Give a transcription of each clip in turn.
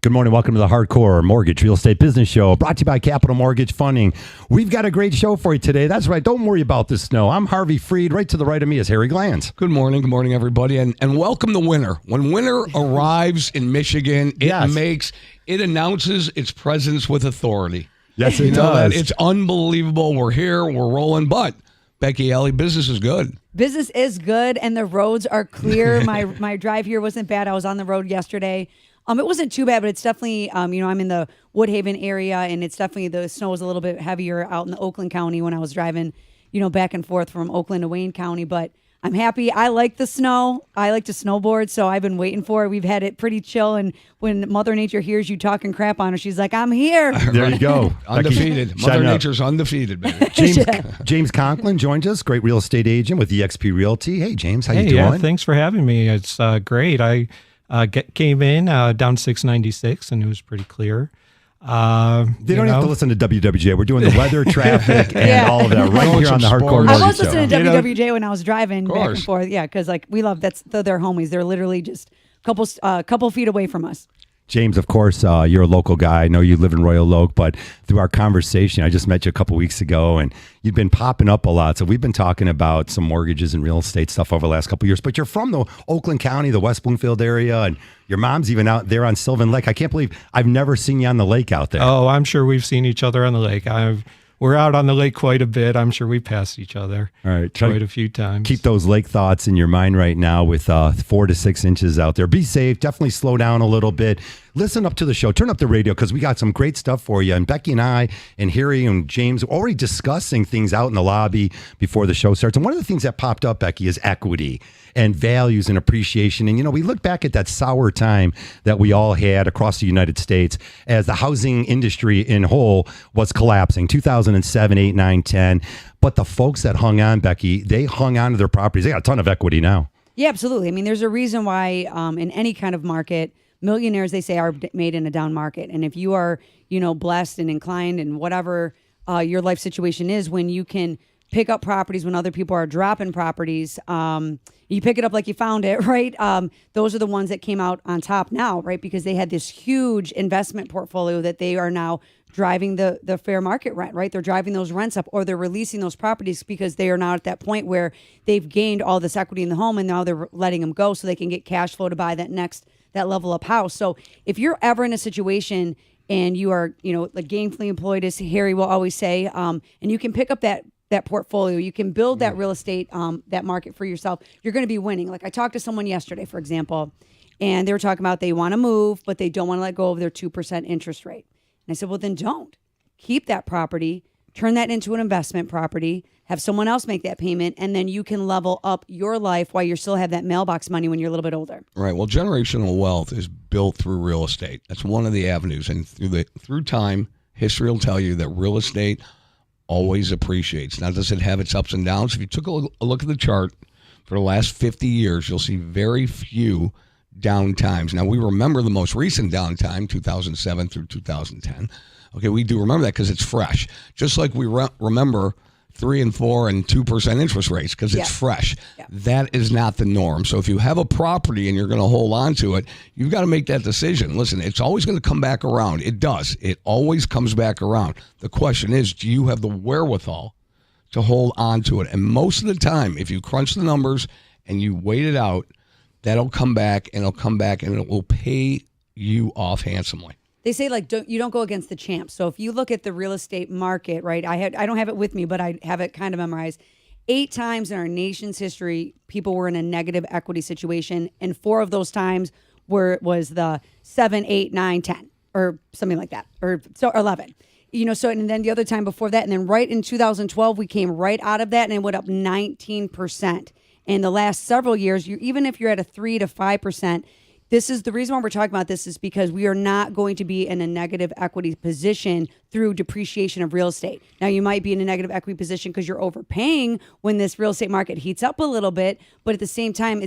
Good morning. Welcome to the Hardcore Mortgage Real Estate Business Show, brought to you by Capital Mortgage Funding. We've got a great show for you today. That's right. Don't worry about the snow. I'm Harvey Freed. Right to the right of me is Harry Glanz. Good morning, everybody, and welcome to winter. When winter arrives in Michigan, it announces its presence with authority. Yes, it does. It's unbelievable. We're here. We're rolling, but Becky Alley, business is good. Business is good, and the roads are clear. My drive here wasn't bad. I was on the road yesterday. It wasn't too bad, but it's definitely, I'm in the Woodhaven area, and it's definitely, the snow was a little bit heavier out in the Oakland County when I was driving, back and forth from Oakland to Wayne County. But I'm happy. I like the snow. I like to snowboard, so I've been waiting for it. We've had it pretty chill, and when Mother Nature hears you talking crap on her, she's like, I'm here. There you go. Undefeated. Mother Nature's undefeated, baby. James Conklin joins us, great real estate agent with eXp Realty. Hey, James, how you doing? Yeah, thanks for having me. It's great. I came in down 696, and it was pretty clear. They don't have to listen to WWJ. We're doing the weather, traffic, and all of that right here on the Hardcore Mortgage Show. I was listening to WWJ when I was driving back and forth. Yeah, because we love they're homies. They're literally just a couple feet away from us. James, of course, you're a local guy. I know you live in Royal Oak, but through our conversation, I just met you a couple weeks ago, and you've been popping up a lot. So we've been talking about some mortgages and real estate stuff over the last couple of years. But you're from the Oakland County, the West Bloomfield area, and your mom's even out there on Sylvan Lake. I can't believe I've never seen you on the lake out there. Oh, I'm sure we've seen each other on the lake. We're out on the lake quite a bit. I'm sure we passed each other quite a few times. Keep those lake thoughts in your mind right now with 4 to 6 inches out there. Be safe. Definitely slow down a little bit. Listen up to the show. Turn up the radio because we got some great stuff for you. And Becky and I and Harry and James are already discussing things out in the lobby before the show starts. And one of the things that popped up, Becky, is equity and values and appreciation. And, we look back at that sour time that we all had across the United States as the housing industry in whole was collapsing, 2007, 8, 9, 10. But the folks that hung on, Becky, they hung on to their properties. They got a ton of equity now. Yeah, absolutely. I mean, there's a reason why in any kind of market, millionaires, they say, are made in a down market. And if you are, blessed and inclined and whatever your life situation is, when you can pick up properties when other people are dropping properties, you pick it up like you found it, right? Those are the ones that came out on top now, right? Because they had this huge investment portfolio that they are now driving the fair market rent, right? They're driving those rents up, or they're releasing those properties because they are now at that point where they've gained all this equity in the home, and now they're letting them go so they can get cash flow to buy that level up house. So if you're ever in a situation and you are, like gainfully employed, as Harry will always say, and you can pick up that portfolio, you can build that real estate, that market for yourself, you're going to be winning. Like I talked to someone yesterday, for example, and they were talking about they want to move, but they don't want to let go of their 2% interest rate. And I said, well, then don't. Keep that property, turn that into an investment property, have someone else make that payment, and then you can level up your life while you still have that mailbox money when you're a little bit older. Right. Well, generational wealth is built through real estate. That's one of the avenues. And through time, history will tell you that real estate always appreciates. Now, does it have its ups and downs? If you took a look at the chart for the last 50 years, you'll see very few down times. Now, we remember the most recent downtime, 2007 through 2010. Okay, we do remember that because it's fresh. Just like we remember 3 and 4 and 2% interest rates because it's fresh. Yeah. That is not the norm. So if you have a property and you're going to hold on to it, you've got to make that decision. Listen, it's always going to come back around. It does. It always comes back around. The question is, do you have the wherewithal to hold on to it? And most of the time, if you crunch the numbers and you wait it out, that'll come back, and it will pay you off handsomely. They say you don't go against the champs. So if you look at the real estate market, right? I don't have it with me, but I have it kind of memorized. 8 times in our nation's history, people were in a negative equity situation, and 4 of those times was the 7, 8, 9, 10, or something like that, or 11. And then the other time before that, and then right in 2012, we came right out of that, and it went up 19%. In the last several years, even if you're at a 3 to 5%, this is the reason why we're talking about this, is because we are not going to be in a negative equity position through depreciation of real estate. Now, you might be in a negative equity position because you're overpaying when this real estate market heats up a little bit, but at the same time,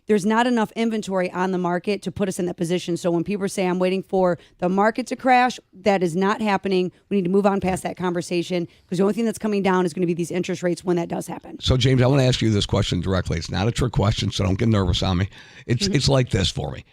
there's not enough inventory on the market to put us in that position. So when people say, I'm waiting for the market to crash, that is not happening. We need to move on past that conversation, because the only thing that's coming down is going to be these interest rates when that does happen. So, James, I want to ask you this question directly. It's not a trick question, so don't get nervous on me. It's like this for me.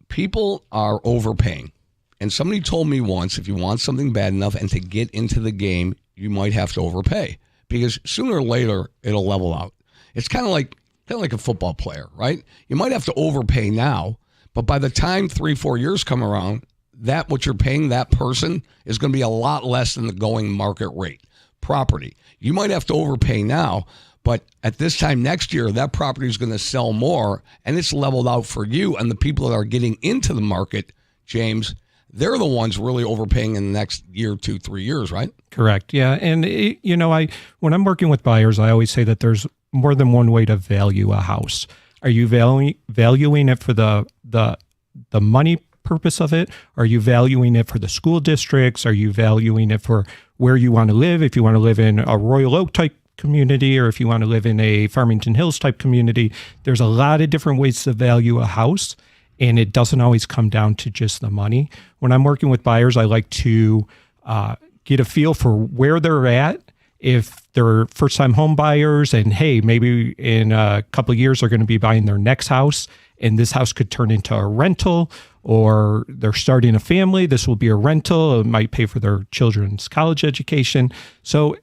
People are overpaying. And somebody told me once, if you want something bad enough and to get into the game, you might have to overpay because sooner or later it'll level out. It's kind of like a football player, right? You might have to overpay now, but by the time 3-4 years come around, that what you're paying that person is going to be a lot less than the going market rate. Property, you might have to overpay now, but at this time next year, that property is going to sell more and it's leveled out for you. And the people that are getting into the market, James, they're the ones really overpaying in the next year, 2, 3 years, right? Correct. Yeah. And, when I'm working with buyers, I always say that there's more than one way to value a house. Are you valuing it for the money purpose of it? Are you valuing it for the school districts? Are you valuing it for where you want to live? If you want to live in a Royal Oak type community or if you want to live in a Farmington Hills type community, there's a lot of different ways to value a house. And it doesn't always come down to just the money. When I'm working with buyers, I like to get a feel for where they're at. If they're first-time home buyers and, hey, maybe in a couple of years they're going to be buying their next house and this house could turn into a rental, or they're starting a family, this will be a rental. It might pay for their children's college education. So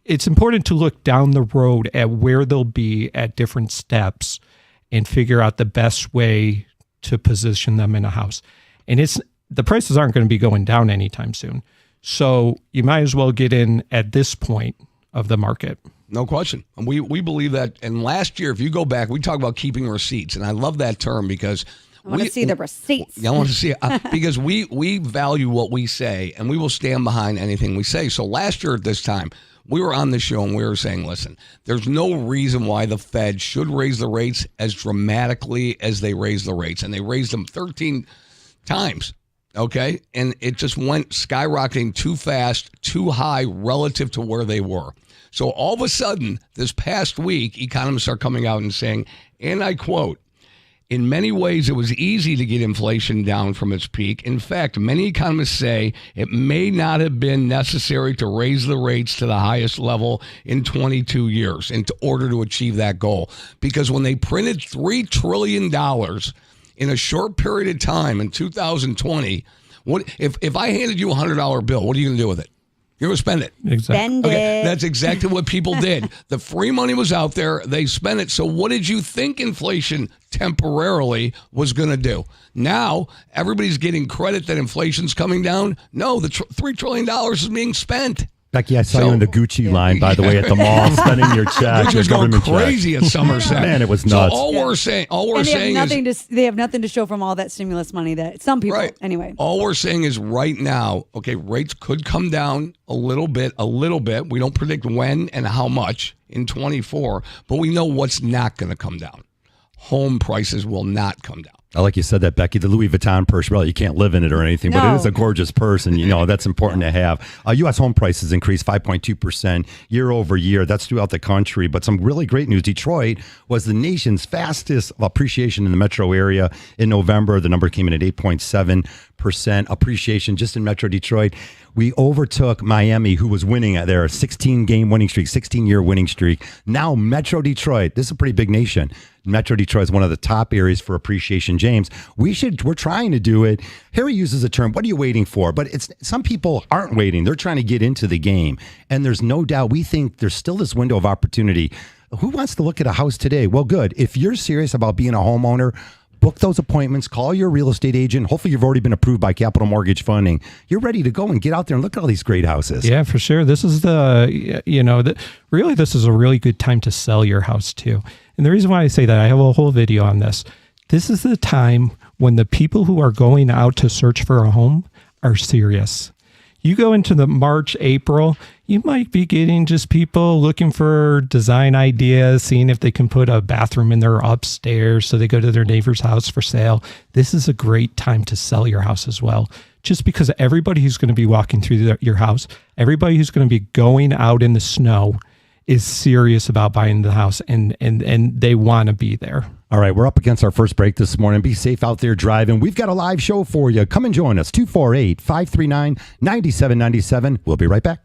it's important to look down the road at where they'll be at different steps and figure out the best way to position them in a house. And the prices aren't going to be going down anytime soon. So you might as well get in at this point of the market. No question. And we believe that. And last year, if you go back, we talk about keeping receipts. And I love that term because I want to see the receipts. I want to see it because we value what we say and we will stand behind anything we say. So last year at this time, we were on the show and we were saying, listen, there's no reason why the Fed should raise the rates as dramatically as they raised the rates. And they raised them 13 times, okay? And it just went skyrocketing too fast, too high relative to where they were. So all of a sudden, this past week, economists are coming out and saying, and I quote, in many ways, it was easy to get inflation down from its peak. In fact, many economists say it may not have been necessary to raise the rates to the highest level in 22 years in order to achieve that goal. Because when they printed $3 trillion in a short period of time in 2020, if I handed you a $100 bill, what are you going to do with it? You're going to spend it. Exactly. Spend it. That's exactly what people did. The free money was out there. They spent it. So what did you think inflation temporarily was going to do? Now, everybody's getting credit that inflation's coming down. No, the $3 trillion is being spent. Becky, I saw you in the Gucci line, by the way, at the mall, spending your check. Which was going crazy at Somerset. Man, it was nuts. So all we're saying is they have nothing to show from all that stimulus money that some people, right. Anyway. All we're saying is right now, okay, rates could come down a little bit. We don't predict when and how much in 24, but we know what's not going to come down. Home prices will not come down. I like you said that, Becky, the Louis Vuitton purse, well, you can't live in it or anything, but it is a gorgeous purse, and that's important to have. U.S. home prices increased 5.2% year over year. That's throughout the country, but some really great news. Detroit was the nation's fastest appreciation in the metro area in November. The number came in at 8.7% appreciation just in Metro Detroit. We overtook Miami, who was winning at their 16-game winning streak, 16-year winning streak. Now Metro Detroit, this is a pretty big nation. Metro Detroit is one of the top areas for appreciation. James, we're trying to do it. Harry uses the term, what are you waiting for? But some people aren't waiting. They're trying to get into the game. And there's no doubt, we think there's still this window of opportunity. Who wants to look at a house today? Well, good. If you're serious about being a homeowner, book those appointments, call your real estate agent. Hopefully you've already been approved by Capital Mortgage Funding. You're ready to go and get out there and look at all these great houses. Yeah, for sure. This is this is a really good time to sell your house too. And the reason why I say that, I have a whole video on this. This is the time when the people who are going out to search for a home are serious. You go into the March, April, you might be getting just people looking for design ideas, seeing if they can put a bathroom in their upstairs so they go to their neighbor's house for sale. This is a great time to sell your house as well. Just because everybody who's going to be walking through your house, everybody who's going to be going out in the snow is serious about buying the house and they want to be there. All right, we're up against our first break this morning. Be safe out there driving. We've got a live show for you. Come and join us, 248-539-9797. We'll be right back.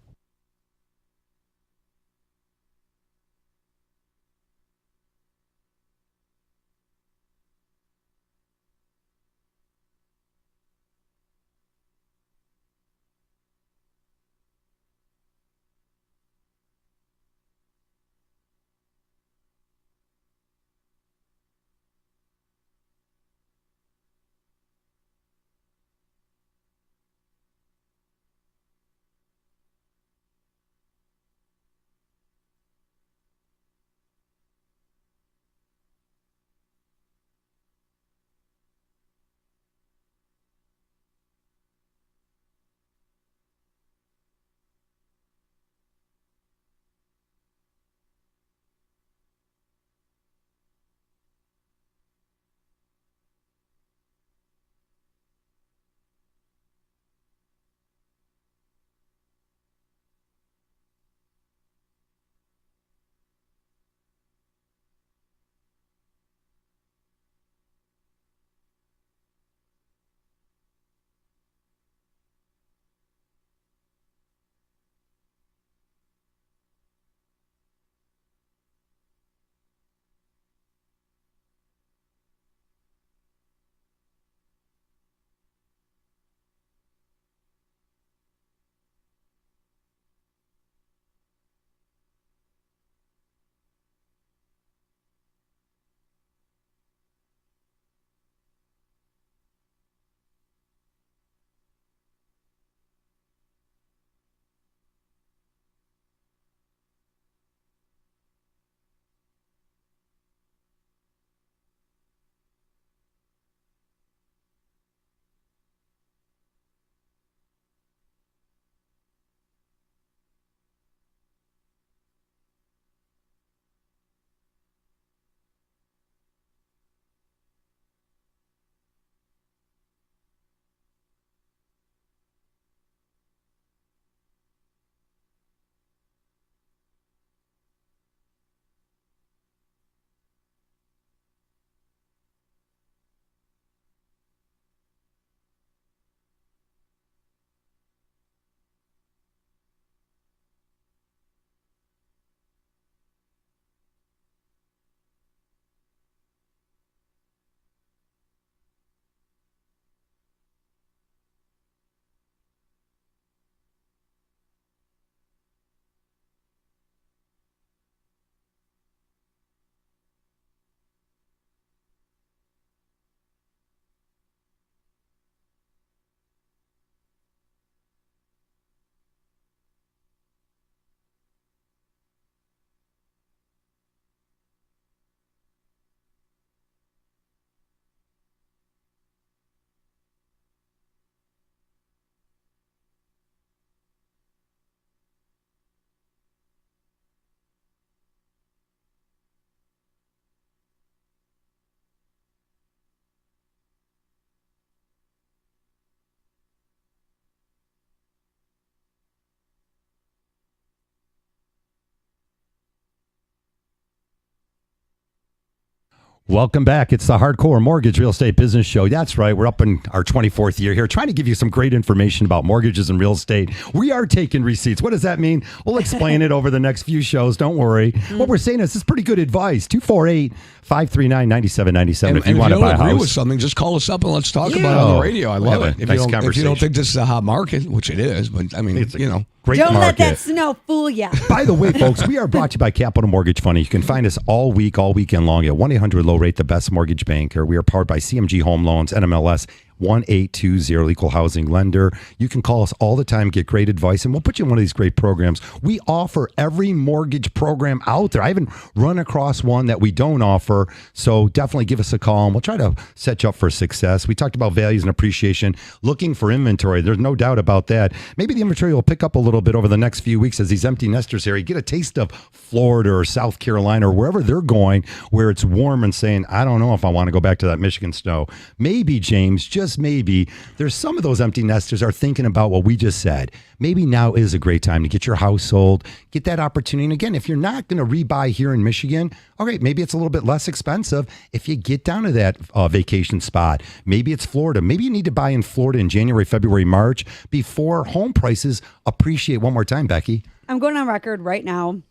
Welcome back. It's the Hardcore Mortgage Real Estate Business Show. That's right. We're up in our 24th year here, trying to give you some great information about mortgages and real estate. We are taking receipts. What does that mean? We'll explain it over the next few shows. Don't worry. What we're saying is this is pretty good advice. 248-539-9797 if you want to buy a house. If you don't agree with something, just call us up and let's talk about it on the radio. I love it. If you don't think this is a hot market, which it is, but I mean, It's a you know. Great Don't market. let that snow fool you. By the way, folks, we are brought to you by Capital Mortgage Funding. You can find us all weekend long at 1-800-LOW-RATE, the best mortgage banker. We are powered by CMG Home Loans, NMLS 1820, equal housing lender. You can call us all the time, get great advice, and we'll put you in one of these great programs. We offer every mortgage program out there. I haven't run across one that we don't offer, so definitely give us a call, and we'll try to set you up for success. We talked about values and appreciation, looking for inventory. There's no doubt about that. Maybe the inventory will pick up a little bit over the next few weeks as these empty nesters here. You get a taste of Florida or South Carolina or wherever they're going, where it's warm and saying, I don't know if I want to go back to that Michigan snow. Maybe, James, just maybe, there's some of those empty nesters are thinking about what we just said. Maybe now is a great time to get your house sold, get that opportunity. And again, if you're not going to rebuy here in Michigan, okay, maybe it's a little bit less expensive if you get down to that vacation spot. Maybe it's Florida. Maybe you need to buy in Florida in January, February, March before home prices appreciate. One more time, Becky. I'm going on record right now,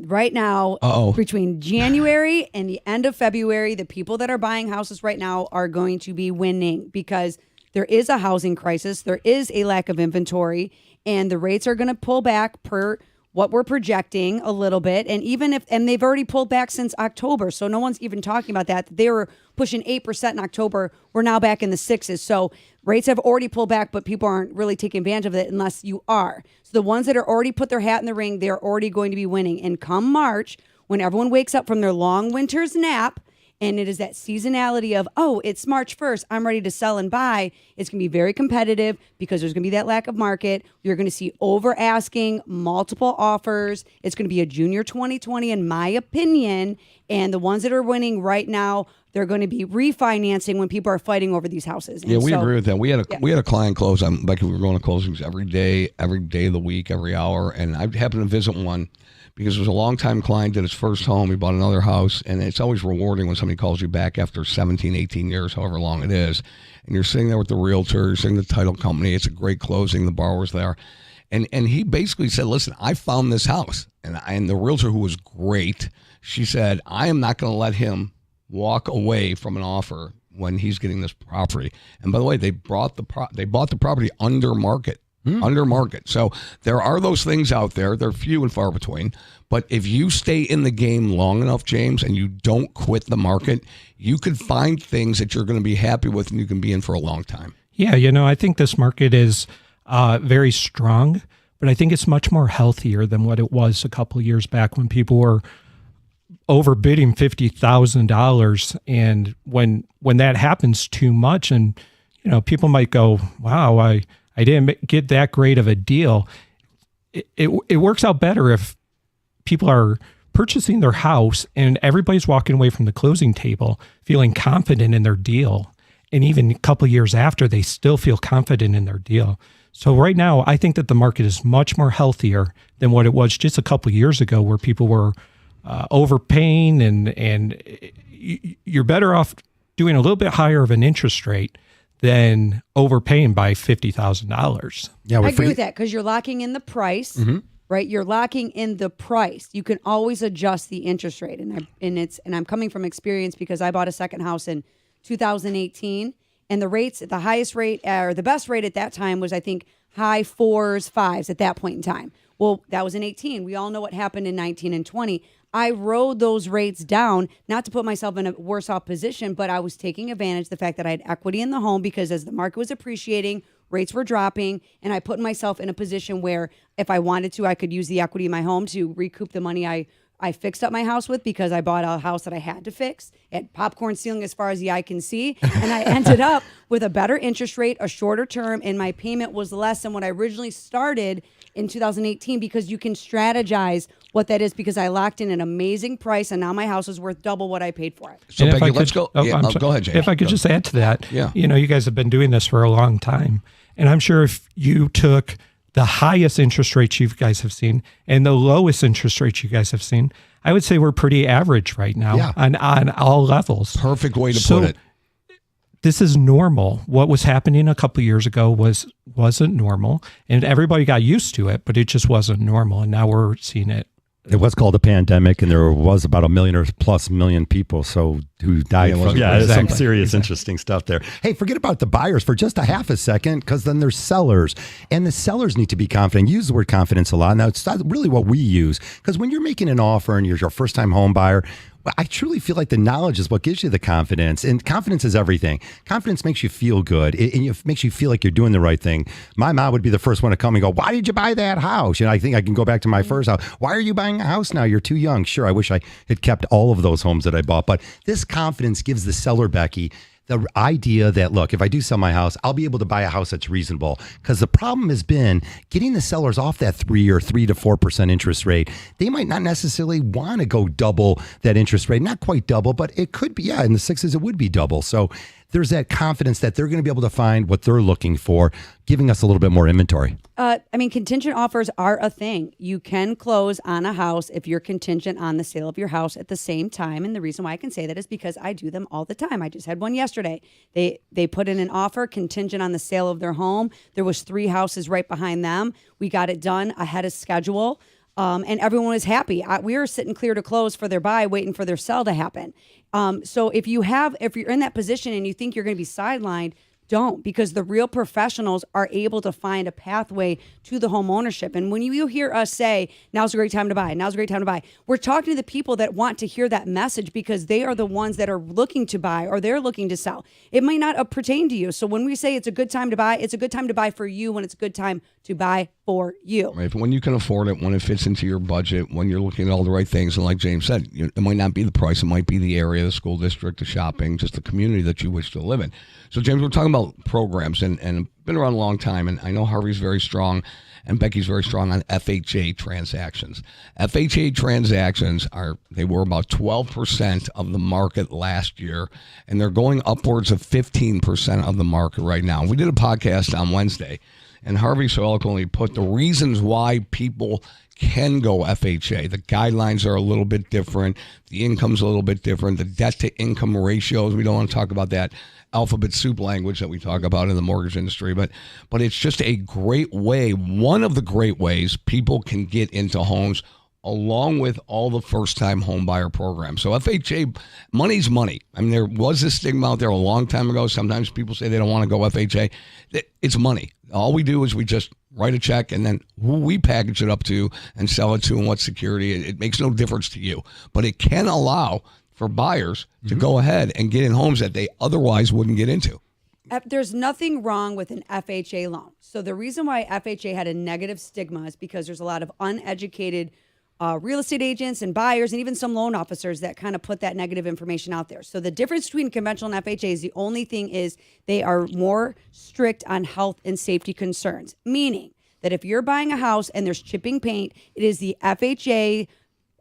Uh-oh. between January and the end of February, the people that are buying houses right now are going to be winning because there is a housing crisis. There is a lack of inventory, and the rates are going to pull back per what we're projecting a little bit. And they've already pulled back since October. So no one's even talking about that. They were pushing 8% in October. We're now back in the 6s. So rates have already pulled back, but people aren't really taking advantage of it unless you are. So the ones that are already put their hat in the ring, they're already going to be winning. And come March, when everyone wakes up from their long winter's nap, and it is that seasonality of, oh, it's March 1st, I'm ready to sell and buy. It's going to be very competitive because there's going to be that lack of market. You're going to see over asking, multiple offers. It's going to be a junior 2020, in my opinion. And the ones that are winning right now, they're going to be refinancing when people are fighting over these houses. And yeah, we agree with that. We had a client close. Like we were going to closings every day of the week, every hour. And I happened to visit one because it was a long-time client, did his first home. He bought another house. And it's always rewarding when somebody calls you back after 17, 18 years, however long it is. And you're sitting there with the realtor, you're sitting with the title company. It's a great closing. The borrower's there. And he basically said, listen, I found this house. And the realtor, who was great, she said, I am not going to let him walk away from an offer when he's getting this property. And by the way, they bought the property under market. Under market. So there are those things out there. They're few and far between. But if you stay in the game long enough, James, and you don't quit the market, you could find things that you're going to be happy with and you can be in for a long time. Yeah, I think this market is very strong, but I think it's much more healthier than what it was a couple of years back when people were overbidding $50,000. And when that happens too much, and people might go, wow, I didn't get that great of a deal. It works out better if people are purchasing their house and everybody's walking away from the closing table feeling confident in their deal. And even a couple of years after, they still feel confident in their deal. So right now, I think that the market is much more healthier than what it was just a couple of years ago, where people were overpaying, and you're better off doing a little bit higher of an interest rate than overpaying by $50,000. Yeah, I agree with that because you're locking in the price, right? You're locking in the price. You can always adjust the interest rate, and I'm coming from experience because I bought a second house in 2018, and the highest rate or the best rate at that time was, I think, high 4s, 5s at that point in time. Well, that was in 18. We all know what happened in 19 and 20. I rode those rates down, not to put myself in a worse off position, but I was taking advantage of the fact that I had equity in the home because as the market was appreciating, rates were dropping, and I put myself in a position where if I wanted to, I could use the equity in my home to recoup the money I fixed up my house with because I bought a house that I had to fix. It had popcorn ceiling as far as the eye can see. And I ended up with a better interest rate, a shorter term, and my payment was less than what I originally started in 2018 because you can strategize what that is because I locked in an amazing price and now my house is worth double what I paid for it. So Becky, let's go. Go ahead, James. If I could just add to that, Yeah. You guys have been doing this for a long time. And I'm sure if you took the highest interest rates you guys have seen and the lowest interest rates you guys have seen, I would say we're pretty average right now Yeah. on all levels. Perfect way to So, put it. This is normal. What was happening a couple of years ago wasn't normal, and everybody got used to it, but it just wasn't normal. And now we're seeing it. It was called a pandemic, and there was about 1 million or plus million people who died from. Yeah, there's some serious, interesting stuff there. Hey, forget about the buyers for just a half a second, because then there's sellers, and the sellers need to be confident. Use the word confidence a lot. Now, it's not really what we use, because when you're making an offer and you're your first-time home buyer, I truly feel like the knowledge is what gives you the confidence, and confidence is everything. Confidence makes you feel good, and it makes you feel like you're doing the right thing. My mom would be the first one to come and go, "Why did you buy that house?" And I think I can go back to my first house. "Why are you buying a house now? You're too young." Sure, I wish I had kept all of those homes that I bought, but this confidence gives the seller, Becky, the idea that, look, if I do sell my house, I'll be able to buy a house that's reasonable. Because the problem has been getting the sellers off that 3 to 4% interest rate. They might not necessarily want to go double that interest rate. Not quite double, but it could be, in the sixes, it would be double. So there's that confidence that they're going to be able to find what they're looking for, giving us a little bit more inventory. Contingent offers are a thing. You can close on a house if you're contingent on the sale of your house at the same time. And the reason why I can say that is because I do them all the time. I just had one yesterday. They put in an offer contingent on the sale of their home. There was 3 houses right behind them. We got it done ahead of schedule. And everyone was happy. We were sitting clear to close for their buy, waiting for their sell to happen. So if you're in that position and you think you're going to be sidelined, don't, because the real professionals are able to find a pathway to the home ownership. And when you hear us say, now's a great time to buy, now's a great time to buy, we're talking to the people that want to hear that message, because they are the ones that are looking to buy or they're looking to sell. It might not pertain to you. So when we say it's a good time to buy, it's a good time to buy for you when it's a good time to buy for you. Right. When you can afford it, when it fits into your budget, when you're looking at all the right things. And like James said, it might not be the price. It might be the area, the school district, the shopping, just the community that you wish to live in. So, James, we're talking about programs, and been around a long time, and I know Harvey's very strong and Becky's very strong on FHA transactions. FHA transactions they were about 12% of the market last year, and they're going upwards of 15% of the market right now. We did a podcast on Wednesday, and Harvey so eloquently put the reasons why people can go FHA. The guidelines are a little bit different. The income's a little bit different. The debt-to-income ratios, we don't want to talk about that alphabet soup language that we talk about in the mortgage industry, but it's just a great way, one of the great ways people can get into homes, along with all the first-time home buyer programs. So FHA, money's money. I mean, there was a stigma out there a long time ago. Sometimes people say they don't want to go FHA. It's money. All we do is we just write a check, and then who we package it up to and sell it to and what security, it makes no difference to you. But it can allow for buyers to go ahead and get in homes that they otherwise wouldn't get into. There's nothing wrong with an FHA loan. So the reason why FHA had a negative stigma is because there's a lot of uneducated real estate agents and buyers and even some loan officers that kind of put that negative information out there. So the difference between conventional and FHA is the only thing is they are more strict on health and safety concerns, meaning that if you're buying a house and there's chipping paint, it is the FHA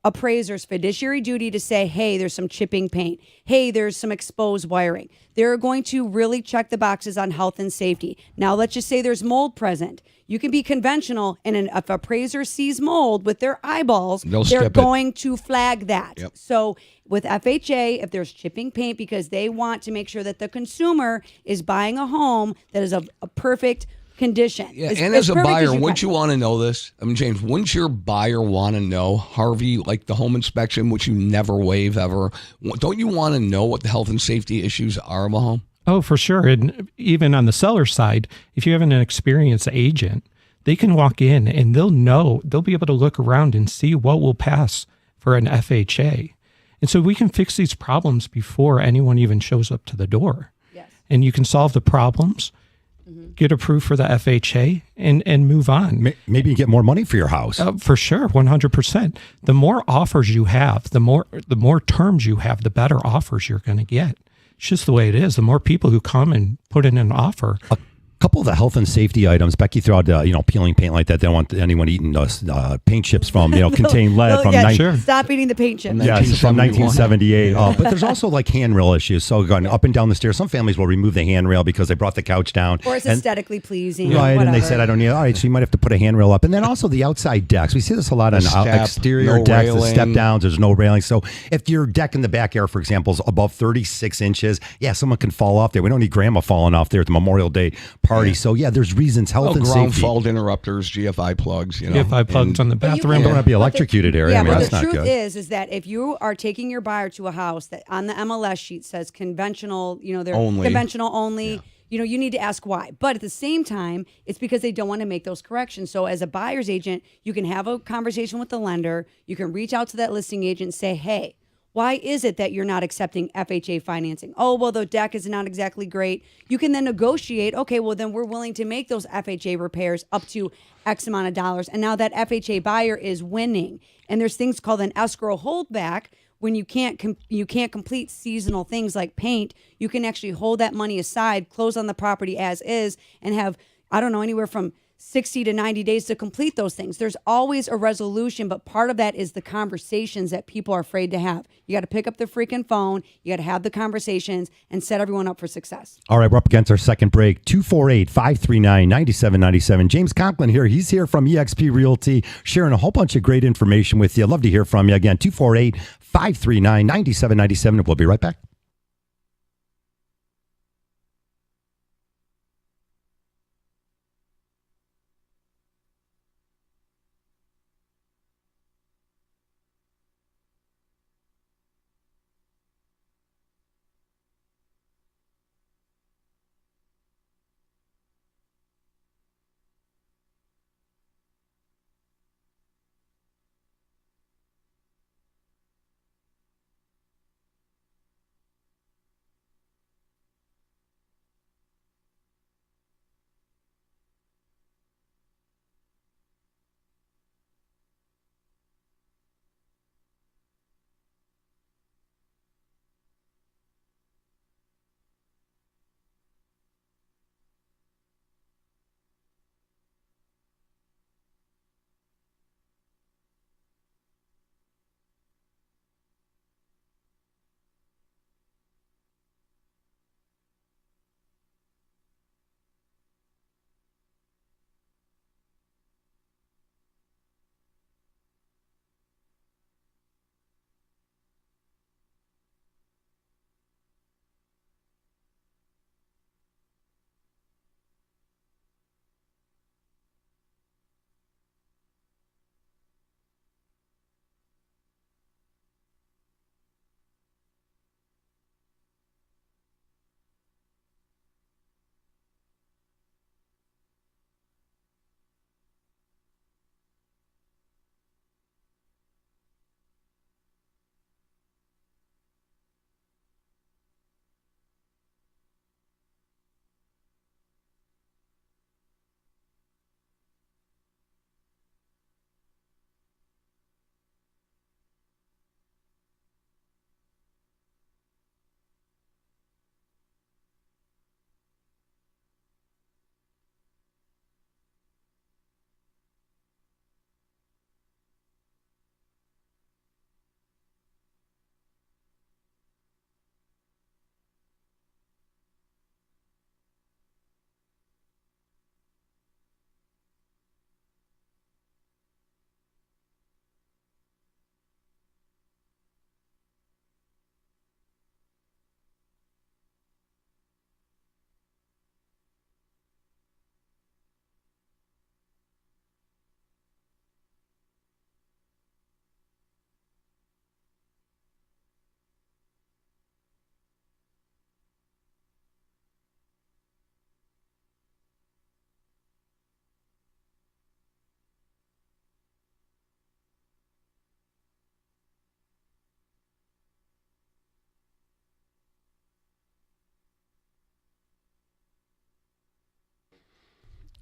appraiser's fiduciary duty to say, hey, there's some chipping paint. Hey, there's some exposed wiring. They're going to really check the boxes on health and safety. Now, let's just say there's mold present. You can be conventional, and if an appraiser sees mold with their eyeballs, they're going to flag that. Yep. So with FHA, if there's chipping paint, because they want to make sure that the consumer is buying a home that is a perfect condition. Yeah, and as a buyer, wouldn't you want to know this? I mean, James, wouldn't your buyer want to know, Harvey, like the home inspection, which you never waive ever? Don't you want to know what the health and safety issues are of a home? Oh, for sure. And even on the seller side, if you have an experienced agent, they can walk in and they'll be able to look around and see what will pass for an FHA. And so we can fix these problems before anyone even shows up to the door. Yes. And you can solve the problems, get approved for the FHA, and move on. Maybe you get more money for your house. For sure, 100%. The more offers you have, the more terms you have, the better offers you're going to get. It's just the way it is. The more people who come and put in an offer, Couple of the health and safety items. Becky threw out, peeling paint like that. They don't want anyone eating paint chips from, contain lead from Stop eating the paint chips. Yes, from 1978. But there's also like handrail issues. So going up and down the stairs, some families will remove the handrail because they brought the couch down. Or it's aesthetically pleasing. Right, whatever. and they said, I don't need it. All right, so you might have to put a handrail up. And then also the outside decks. We see this a lot on exterior decks, the step downs. There's no railing. So if your deck in the backyard, for example, is above 36 inches, someone can fall off there. We don't need grandma falling off there at the Memorial Day party. So there's reasons, health and ground safety. fault interrupters, GFI plugs, GFI plugs on the bathroom. Don't want to be electrocuted area. Yeah, that's the not truth good. is that if you are taking your buyer to a house that on the MLS sheet says conventional, they're conventional only. You need to ask why. But at the same time, it's because they don't want to make those corrections. So as a buyer's agent, you can have a conversation with the lender. You can reach out to that listing agent and say, hey, why is it that you're not accepting FHA financing? Oh, well, the deck is not exactly great. You can then negotiate, okay, well, then we're willing to make those FHA repairs up to X amount of dollars. And now that FHA buyer is winning. And there's things called an escrow holdback. When you can't complete seasonal things like paint, you can actually hold that money aside, close on the property as is, and have, anywhere from 60 to 90 days to complete those things. There's always a resolution, but part of that is the conversations that people are afraid to have. You got to pick up the freaking phone. You got to have the conversations and set everyone up for success. All right, we're up against our second break. 248-539-9797. James Conklin here. He's here from eXp Realty, sharing a whole bunch of great information with you. I'd love to hear from you. Again, 248-539-9797. We'll be right back.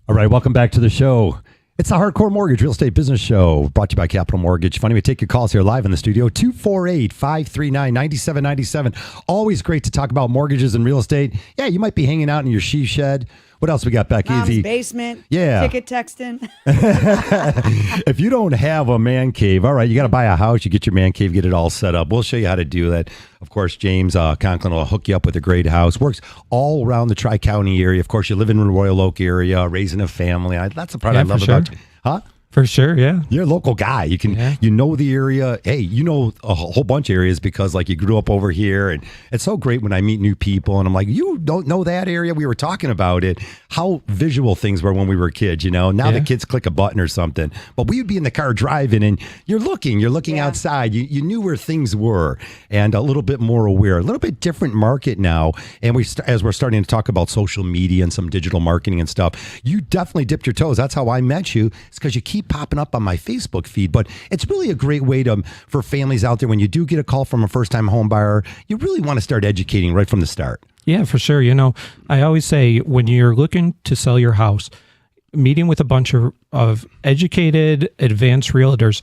All right, welcome back to the show. It's the Hardcore Mortgage Real Estate Business Show, brought to you by Capital Mortgage. Funny, we take your calls here live in the studio, 248-539-9797. Always great to talk about mortgages and real estate. Yeah, you might be hanging out in your she shed What else we got, Becky? Mom's basement. Yeah. Ticket texting. If you don't have a man cave, all right, you got to buy a house. You get your man cave, get it all set up. We'll show you how to do that. Of course, James Conklin will hook you up with a great house. Works all around the Tri-County area. Of course, you live in the Royal Oak area, raising a family. That's the part I love about you. Huh? For sure, yeah. You're a local guy. You can, you know the area. Hey, you know a whole bunch of areas because like you grew up over here, and it's so great when I meet new people and I'm like, you don't know that area? We were talking about it. How visual things were when we were kids. Now the kids click a button or something. But we would be in the car driving, and you're looking outside. You knew where things were, and a little bit more aware. A little bit different market now, and as we're starting to talk about social media and some digital marketing and stuff, you definitely dipped your toes. That's how I met you. It's because you keep popping up on my Facebook feed. But it's really a great way for families out there, when you do get a call from a first-time home buyer, you really want to start educating right from the start. Yeah, for sure. I always say when you're looking to sell your house, meeting with a bunch of educated, advanced realtors,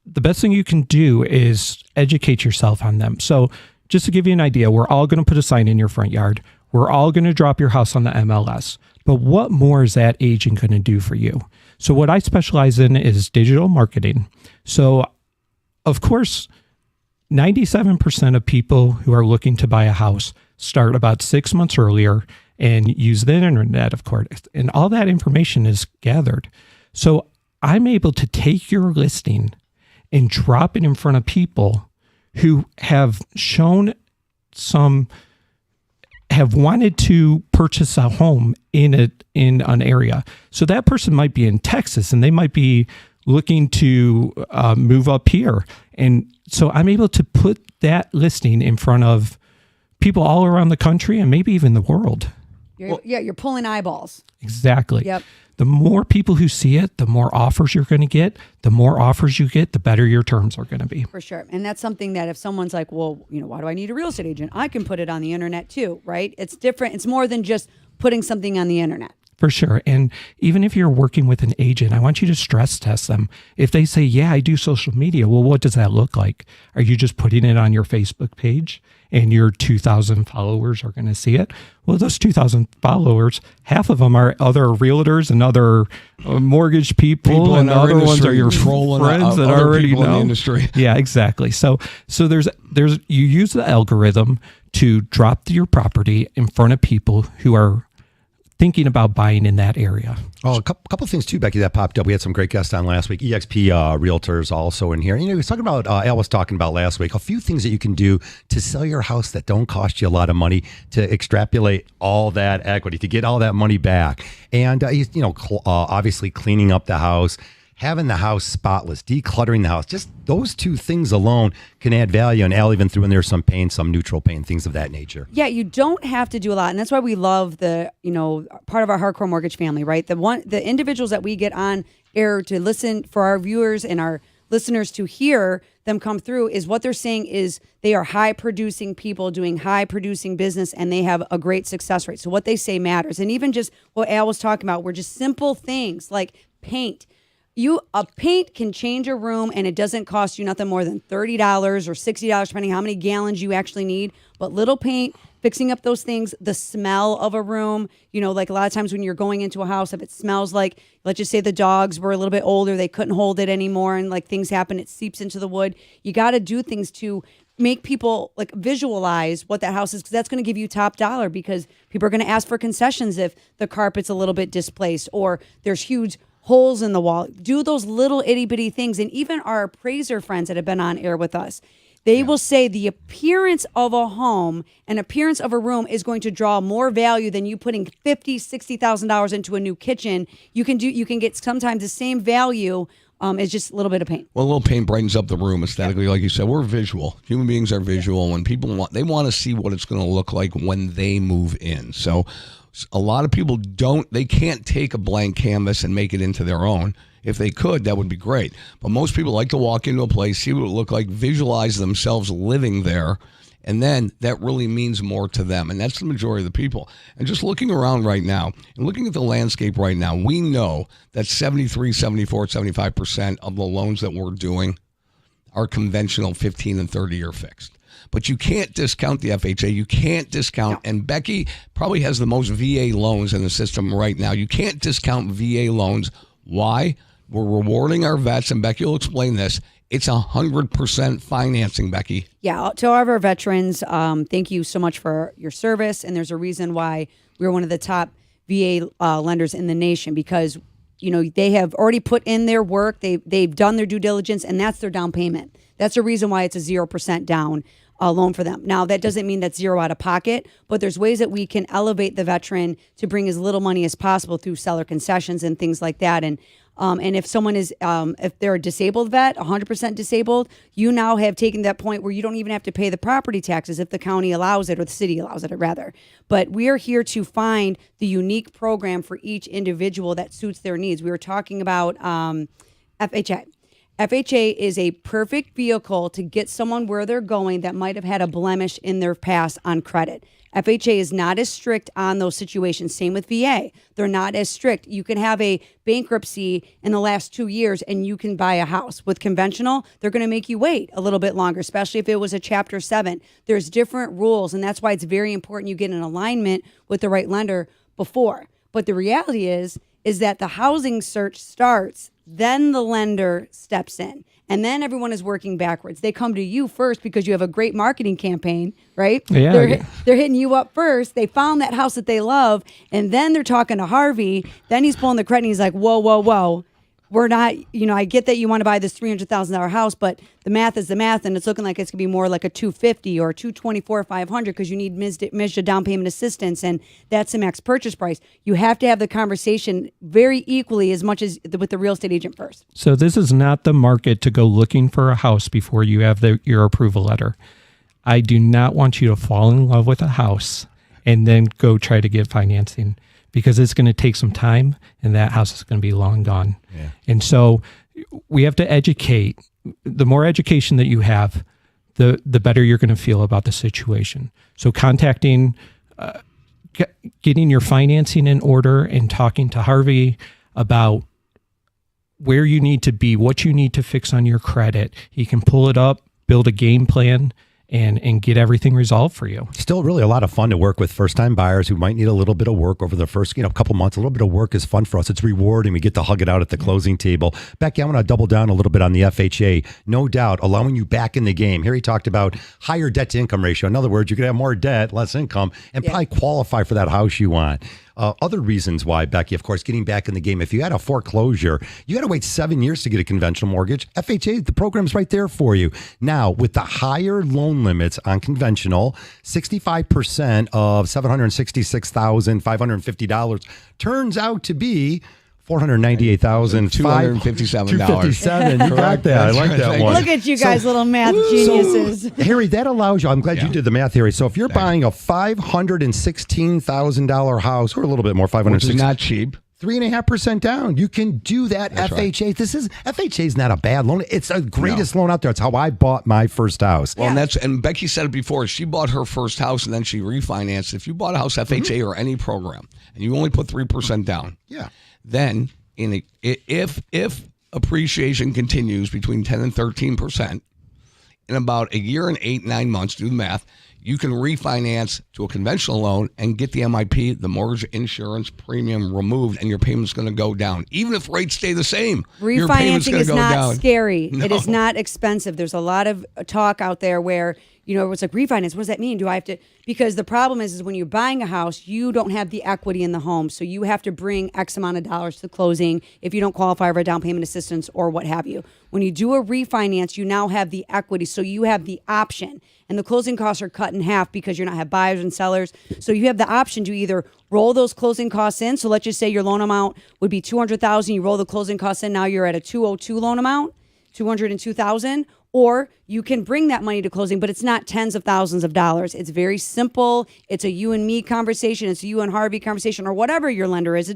the best thing you can do is educate yourself on them. So just to give you an idea, we're all going to put a sign in your front yard. We're all going to drop your house on the MLS. But what more is that agent going to do for you? So what I specialize in is digital marketing. So, of course, 97% of people who are looking to buy a house start about 6 months earlier and use the internet, of course. And all that information is gathered. So I'm able to take your listing and drop it in front of people who have shown have wanted to purchase a home in an area. So that person might be in Texas and they might be looking to move up here. And so I'm able to put that listing in front of people all around the country and maybe even the world. You're pulling eyeballs. Exactly. Yep. The more people who see it, the more offers you're going to get. The more offers you get, the better your terms are going to be. For sure. And that's something that if someone's like, well, why do I need a real estate agent? I can put it on the internet too, right? It's different. It's more than just putting something on the internet. For sure. And even if you're working with an agent, I want you to stress test them. If they say, yeah, I do social media, well, what does that look like? Are you just putting it on your Facebook page and your 2,000 followers are going to see it? Well, those 2,000 followers, half of them are other realtors and other mortgage people and other ones are your friends that already know. In the industry. Yeah, exactly. So there's you use the algorithm to drop your property in front of people who are thinking about buying in that area. Oh, a couple of things too, Becky, that popped up. We had some great guests on last week. EXP Realtors also in here. He was talking about, Al was talking about last week, a few things that you can do to sell your house that don't cost you a lot of money, to extrapolate all that equity, to get all that money back. And, obviously cleaning up the house, having the house spotless, decluttering the house, just those two things alone can add value. And Al even threw in there some paint, some neutral paint, things of that nature. Yeah, you don't have to do a lot. And that's why we love the, part of our hardcore mortgage family, right? The individuals that we get on air to listen, for our viewers and our listeners to hear them come through, is what they're saying is they are high producing people doing high producing business, and they have a great success rate. So what they say matters. And even just what Al was talking about were just simple things like paint. A paint can change a room, and it doesn't cost you nothing more than $30 or $60, depending how many gallons you actually need. But little paint, fixing up those things, the smell of a room, like a lot of times when you're going into a house, if it smells like, let's just say the dogs were a little bit older, they couldn't hold it anymore, and like things happen, it seeps into the wood. You got to do things to make people like visualize what that house is, because that's going to give you top dollar, because people are going to ask for concessions if the carpet's a little bit displaced or there's huge holes in the wall. Do those little itty bitty things. And even our appraiser friends that have been on air with us, they will say the appearance of a home and appearance of a room is going to draw more value than you putting $50,000-$60,000 into a new kitchen. You can get sometimes the same value as just a little bit of paint. Well, a little paint brightens up the room aesthetically, like you said. We're visual. Human beings are visual. When people want to see what it's going to look like when they move in. So a lot of people they can't take a blank canvas and make it into their own. If they could, that would be great. But most people like to walk into a place, see what it look like, visualize themselves living there, and then that really means more to them. And that's the majority of the people. And just looking around right now and looking at the landscape right now, we know that 73, 74, 75% of the loans that we're doing are conventional 15 and 30-year fixed. but you can't discount the FHA. You can't discount, and Becky probably has the most VA loans in the system right now. You can't discount VA loans. Why? We're rewarding our vets, and Becky will explain this. It's 100% financing, Becky. Yeah, to all of our veterans, thank you so much for your service. And there's a reason why we're one of the top VA lenders in the nation, because they have already put in their work. They've done their due diligence, and that's their down payment. That's the reason why it's a 0% down loan for them. Now, that doesn't mean that's zero out of pocket, but there's ways that we can elevate the veteran to bring as little money as possible through seller concessions and things like that. And if someone is, if they're a disabled vet, 100% disabled, you now have taken that point where you don't even have to pay the property taxes if the county allows it, or the city allows it, rather. But we are here to find the unique program for each individual that suits their needs. We were talking about FHA. FHA is a perfect vehicle to get someone where they're going that might have had a blemish in their past on credit. FHA is not as strict on those situations. Same with VA. They're not as strict. You can have a bankruptcy in the last 2 years and you can buy a house. With conventional, they're going to make you wait a little bit longer, especially if it was a Chapter 7. There's different rules, and that's why it's very important you get in alignment with the right lender before. But the reality is that the housing search starts, then the lender steps in. And then everyone is working backwards. They come to you first because you have a great marketing campaign, right? Yeah. They're hitting you up first. They found that house that they love, and then they're talking to Harvey. Then he's pulling the credit, and he's like, whoa. We're not, I get that you want to buy this $300,000 house, but the math is the math, and it's looking like it's going to be more like a $250,000 or $224,000 or $500,000 because you need MSHA down payment assistance, and that's the max purchase price. You have to have the conversation very equally as much as with the real estate agent first. So this is not the market to go looking for a house before you have your approval letter. I do not want you to fall in love with a house and then go try to get financing, because it's going to take some time and that house is going to be long gone. Yeah. And so we have to educate. The more education that you have, the better you're going to feel about the situation. So contacting, getting your financing in order and talking to Harvey about where you need to be, what you need to fix on your credit. He can pull it up, build a game plan, and get everything resolved for you. Still really a lot of fun to work with first-time buyers who might need a little bit of work over the first couple months. A little bit of work is fun for us. It's rewarding. We get to hug it out at the closing table. Becky, I want to double down a little bit on the FHA. No doubt, allowing you back in the game. Here he talked about higher debt-to-income ratio. In other words, you could have more debt, less income, and probably qualify for that house you want. Other reasons why, Becky, of course, getting back in the game. If you had a foreclosure, you had to wait 7 years to get a conventional mortgage. FHA, the program's right there for you. Now, with the higher loan limits on conventional, 65% of $766,550 turns out to be $498,257. You got that. I like that one. Look at you guys, little math geniuses. So, Harry, that allows you. I'm glad you did the math, Harry. So if you're buying a $516,000 house, or a little bit more, which is not cheap, 3.5% down, you can do that. That's FHA. Right. FHA is not a bad loan. It's the greatest loan out there. It's how I bought my first house. Well, and Becky said it before. She bought her first house and then she refinanced. If you bought a house FHA or any program and you only put 3% down, then if appreciation continues between 10 and 13%, in about a year and 8-9 months, do the math, you can refinance to a conventional loan and get the MIP, the mortgage insurance premium, removed, and your payment's going to go down. Even if rates stay the same, your payment's refinancing going is to go not down. scary. No. It is not expensive. There's a lot of talk out there where, it's like refinance. What does that mean? Do I have to? Because the problem is when you're buying a house, you don't have the equity in the home. So you have to bring X amount of dollars to closing if you don't qualify for a down payment assistance or what have you. When you do a refinance, you now have the equity. So you have the option. And the closing costs are cut in half because you're not have buyers and sellers. So you have the option to either roll those closing costs in. So let's just say your loan amount would be $200,000. You roll the closing costs in. Now you're at a $202 loan amount, $202,000. Or you can bring that money to closing, but it's not tens of thousands of dollars. It's very simple. It's a you and me conversation. It's a you and Harvey conversation, or whatever your lender is.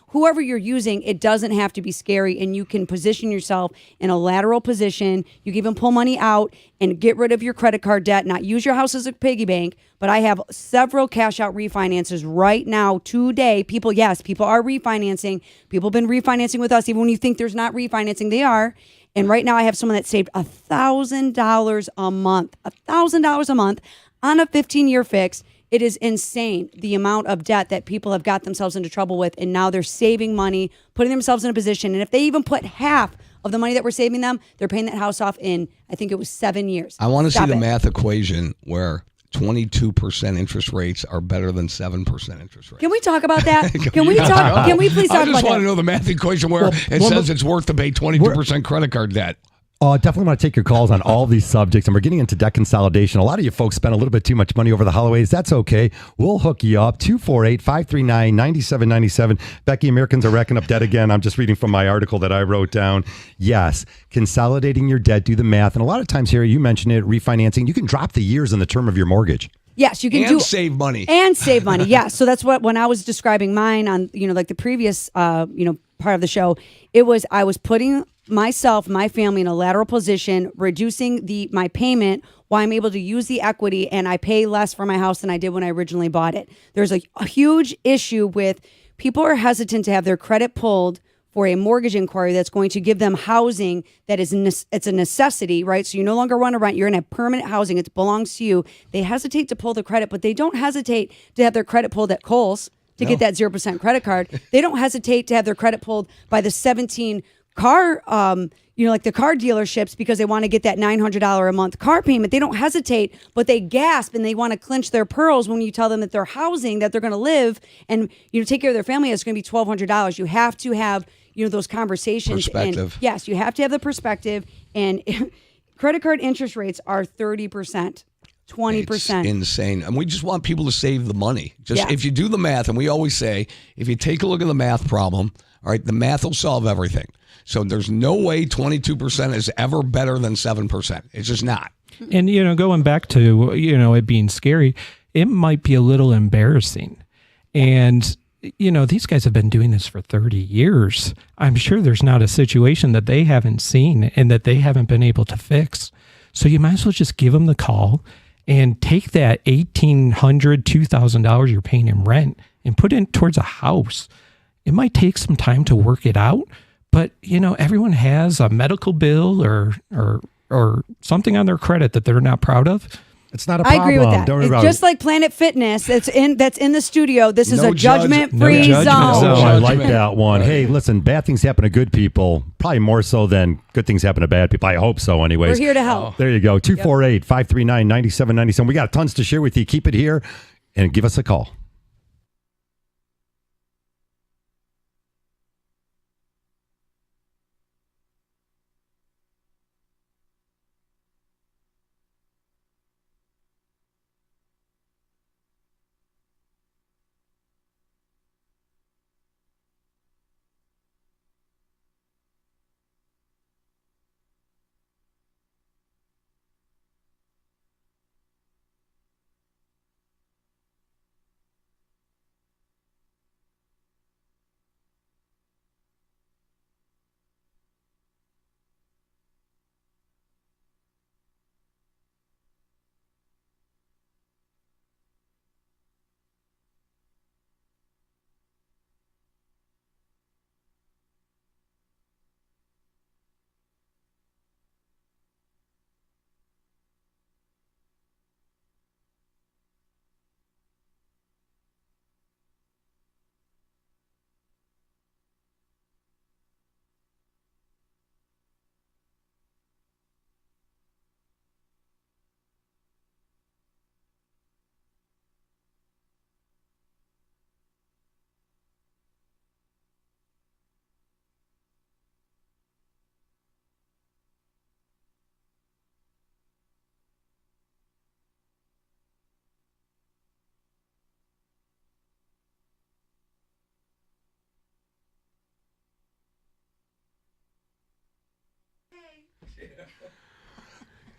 Whoever you're using, it doesn't have to be scary, and you can position yourself in a lateral position. You can even pull money out and get rid of your credit card debt, not use your house as a piggy bank. But I have several cash out refinances right now today. People are refinancing. People have been refinancing with us. Even when you think there's not refinancing, they are. And right now I have someone that saved $1,000 a month, $1,000 a month on a 15-year fix. It is insane the amount of debt that people have got themselves into trouble with, and now they're saving money, putting themselves in a position. And if they even put half of the money that we're saving them, they're paying that house off in, I think it was 7 years. I want to see the math equation where 22% interest rates are better than 7% interest rates. Can we talk about that? Can we talk? Can we please talk about that? I just want to know the math equation where it says it's worth to pay 22% credit card debt. Definitely want to take your calls on all these subjects, and we're getting into debt consolidation. A lot of you folks spent a little bit too much money over the holidays. That's okay. We'll hook you up. 248-539-9797. Becky, Americans are racking up debt again. I'm just reading from my article that I wrote down. Yes, consolidating your debt, do the math. And a lot of times here, you mentioned it, refinancing. You can drop the years in the term of your mortgage. Yes, you can save money. And save money. Yeah. So that's what, when I was describing mine on, like the previous, part of the show, I was putting myself, my family in a lateral position, reducing my payment while I'm able to use the equity, and I pay less for my house than I did when I originally bought it. There's a huge issue with people are hesitant to have their credit pulled for a mortgage inquiry that's going to give them housing that is it's a necessity, right? So you no longer want to rent. You're in a permanent housing. It belongs to you. They hesitate to pull the credit, but they don't hesitate to have their credit pulled at Kohl's to get that 0% credit card. They don't hesitate to have their credit pulled by the 17 car, like the car dealerships, because they want to get that $900 a month car payment. They don't hesitate, but they gasp and they want to clench their pearls when you tell them that their housing that they're going to live and take care of their family is going to be $1,200. You have to have those conversations. Perspective. And yes, you have to have the perspective. And credit card interest rates are 30%. 20%. It's insane. And we just want people to save the money. If you do the math, and we always say, if you take a look at the math problem, all right, the math will solve everything. So there's no way 22% is ever better than 7%. It's just not. And, going back to, it being scary, it might be a little embarrassing. And, these guys have been doing this for 30 years. I'm sure there's not a situation that they haven't seen and that they haven't been able to fix. So you might as well just give them the call and take that $1,800, $2,000 you're paying in rent and put it towards a house. It might take some time to work it out, but everyone has a medical bill or something on their credit that they're not proud of. It's not a problem. I agree with that. Don't It's just like Planet Fitness that's in the studio. This is No a judgment-free judgment zone. zone. I like that one. Hey, listen, bad things happen to good people, probably more so than good things happen to bad people. I hope so anyways. We're here to help. There you go. 248-539-9797. We got tons to share with you. Keep it here and give us a call.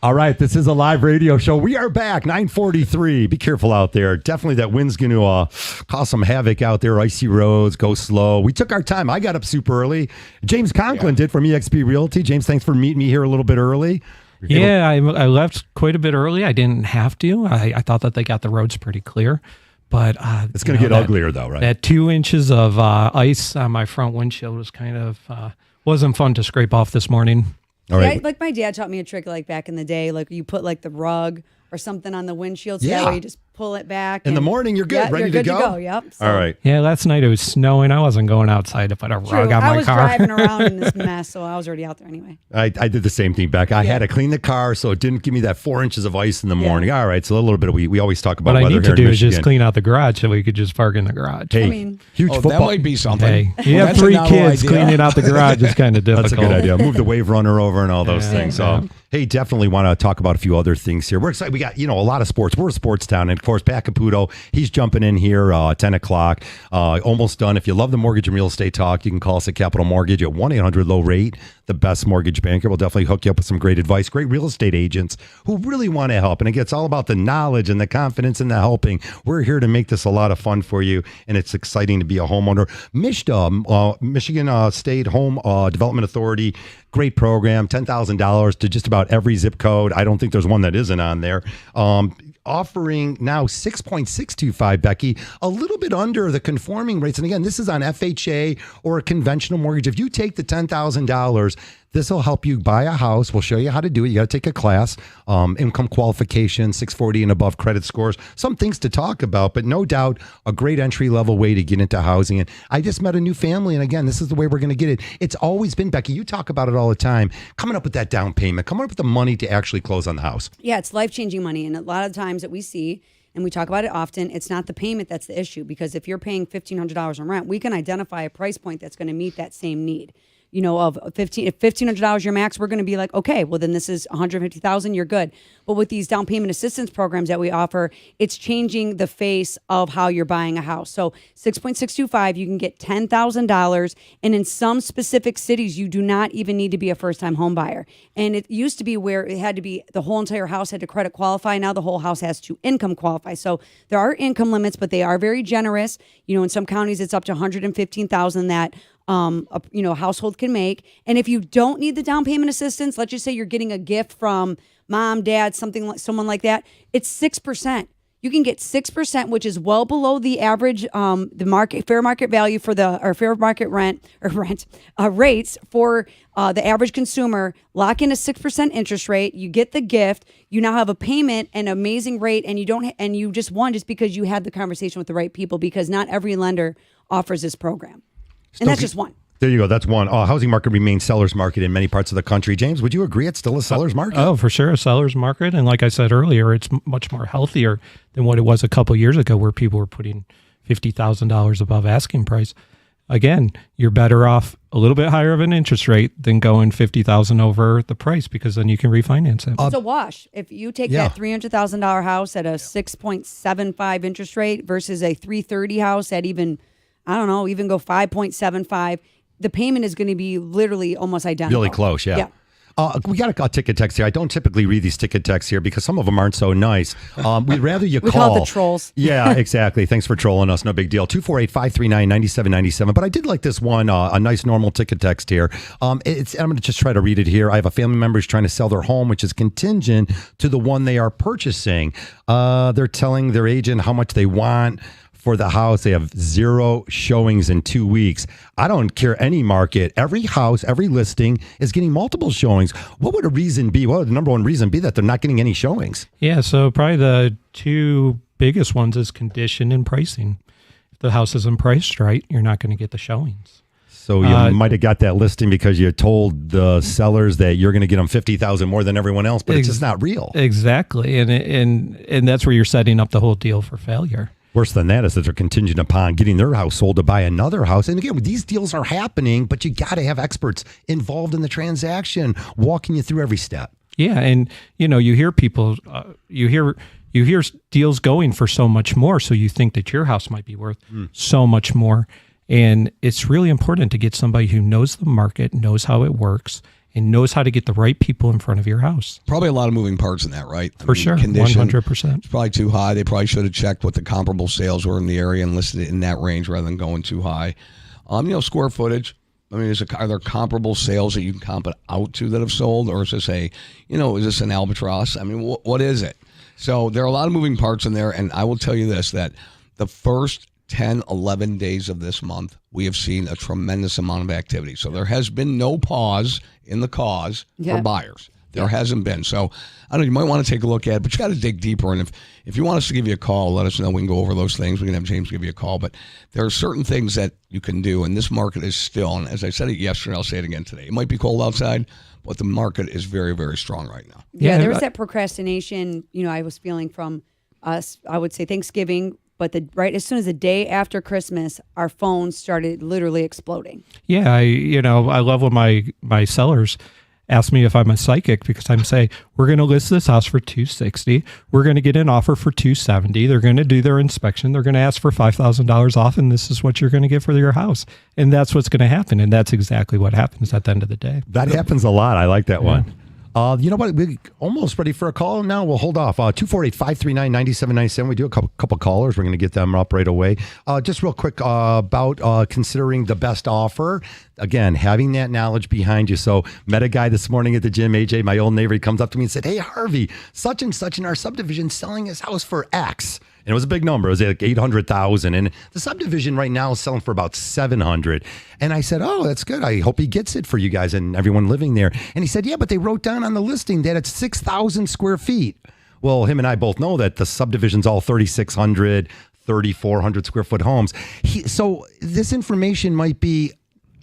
All right, this is a live radio show. We are back, 9:43. Be careful out there. Definitely that wind's going to cause some havoc out there. Icy roads, go slow. We took our time. I got up super early. James Conklin did from eXp Realty. James, thanks for meeting me here a little bit early. Yeah, I left quite a bit early. I didn't have to. I thought that they got the roads pretty clear. But it's going to get uglier, though, right? That 2 inches of ice on my front windshield was kind of wasn't fun to scrape off this morning. All right. Like my dad taught me a trick like back in the day. Like you put like the rug or something on the windshield, so Yeah. that way you just pull it back. In the morning, you're good, ready you're to good go? Yep. So, All right. Yeah, last night it was snowing. I wasn't going outside to put a true. rug on I my was car. driving around in this mess, so I was already out there anyway. I did the same thing, Beck. I had to clean the car so it didn't give me that 4 inches of ice in the morning. All right, so a little bit of we always talk about What I weather need here to in do is just Michigan. clean out the garage so we could just park in the garage. Hey, I mean- huge That football. might be something. Hey, you Well, have that's a 3 novel kids, idea. cleaning out the garage is kind of difficult. That's a good idea. Move the wave runner over and all those Yeah. things. So, hey, definitely want to talk about a few other things here. We're excited. We got, a lot of sports. We're a sports town. And of course, Pat Caputo, he's jumping in here 10 o'clock. Almost done. If you love the mortgage and real estate talk, you can call us at Capital Mortgage at 1-800-LOW-RATE, the best mortgage banker. We'll definitely hook you up with some great advice, great real estate agents who really want to help. And again, it's all about the knowledge and the confidence and the helping. We're here to make this a lot of fun for you. And it's exciting to be a homeowner. MSHDA, Michigan State Home Development Authority, great program, $10,000 to just about every zip code. I don't think there's one that isn't on there. Offering now 6.625, Becky, a little bit under the conforming rates. And again, this is on FHA or a conventional mortgage. If you take the $10,000, this will help you buy a house. We'll show you how to do it. You got to take a class, income qualification, 640 and above credit scores, some things to talk about, but no doubt a great entry level way to get into housing. And I just met a new family. And again, this is the way we're going to get it. It's always been, Becky, you talk about it all the time, coming up with that down payment, coming up with the money to actually close on the house. Yeah, it's life-changing money. And a lot of times that we see, and we talk about it often, it's not the payment that's the issue. Because if you're paying $1,500 in rent, we can identify a price point that's going to meet that same need. Of if $1,500 your max, we're going to be like, okay, well then this is $150,000, you're good. But with these down payment assistance programs that we offer, it's changing the face of how you're buying a house. So 6.625, you can get $10,000, and in some specific cities, you do not even need to be a first-time home buyer. And it used to be where it had to be the whole entire house had to credit qualify. Now the whole house has to income qualify. So there are income limits, but they are very generous. In some counties, it's up to $115,000 that a household can make. And if you don't need the down payment assistance, let's just say you're getting a gift from mom, dad, someone like that, it's 6%. You can get 6%, which is well below the average, the fair market value for fair market rent rates for the average consumer. Lock in a 6% interest rate. You get the gift. You now have a payment, an amazing rate, and you just won just because you had the conversation with the right people, because not every lender offers this program. And that's just one. There you go. That's one. Housing market remains seller's market in many parts of the country. James, would you agree it's still a seller's market? Oh, for sure, a seller's market. And like I said earlier, it's much more healthier than what it was a couple years ago, where people were putting $50,000 above asking price. Again, you're better off a little bit higher of an interest rate than going $50,000 over the price, because then you can refinance it. It's a wash. If you take that $300,000 house at a 6.75 interest rate versus a 330 house at even go 5.75, the payment is going to be literally almost identical. Really close, yeah. We got a ticket text here. I don't typically read these ticket texts here because some of them aren't so nice. We'd rather you we call. call it the trolls. Yeah, exactly. Thanks for trolling us. No big deal. 248-539-9797. But I did like this one, a nice normal ticket text here. I'm going to just try to read it here. I have a family member who's trying to sell their home, which is contingent to the one they are purchasing. They're telling their agent how much they want for the house. They have 0 showings in 2 weeks. I don't care any market. Every house, every listing is getting multiple showings. What would a reason be? What would the number one reason be that they're not getting any showings? Yeah, so probably the 2 biggest ones is condition and pricing. If the house isn't priced right, you're not going to get the showings. So you might have got that listing because you told the sellers that you're going to get them $50,000 more than everyone else, but it's just not real. Exactly, and that's where you're setting up the whole deal for failure. Worse than that is that they're contingent upon getting their house sold to buy another house. And again, these deals are happening, but you got to have experts involved in the transaction, walking you through every step. Yeah, and you hear people, you hear deals going for so much more, so you think that your house might be worth so much more. And it's really important to get somebody who knows the market, knows how it works, and knows how to get the right people in front of your house. Probably a lot of moving parts in that, right? For sure, condition, 100%. It's probably too high. They probably should have checked what the comparable sales were in the area and listed it in that range rather than going too high. Square footage. I mean, are there comparable sales that you can comp it out to that have sold, or is this is this an albatross? I mean, what is it? So there are a lot of moving parts in there, and I will tell you this, that the first 10, 11 days of this month, we have seen a tremendous amount of activity. So there has been no pause in the cause for buyers. There hasn't been. So I don't know, you might want to take a look at it, but you got to dig deeper. And if you want us to give you a call, let us know. We can go over those things. We can have James give you a call. But there are certain things that you can do. And this market is still, and as I said it yesterday, I'll say it again today. It might be cold outside, but the market is very, very strong right now. Yeah, there was that procrastination, I was feeling from us, I would say Thanksgiving, but right as soon as the day after Christmas, our phones started literally exploding. Yeah, I love when my sellers ask me if I'm a psychic, because I'm saying, we're going to list this house for $260. We're going to get an offer for $270. They're going to do their inspection. They're going to ask for $5,000 off, and this is what you're going to get for your house. And that's what's going to happen. And that's exactly what happens at the end of the day. That happens a lot. I like that one. You know what? We're almost ready for a call now. We'll hold off. 248-539-9797. We do a couple callers. We're going to get them up right away. Just real quick about considering the best offer. Again, having that knowledge behind you. So met a guy this morning at the gym, AJ, my old neighbor. He comes up to me and said, "Hey, Harvey, such and such in our subdivision selling his house for X." And it was a big number. It was like 800,000. And the subdivision right now is selling for about 700. And I said, "Oh, that's good. I hope he gets it for you guys and everyone living there." And he said, "Yeah, but they wrote down on the listing that it's 6,000 square feet." Well, him and I both know that the subdivision's all 3,600, 3,400 square foot homes. So this information might be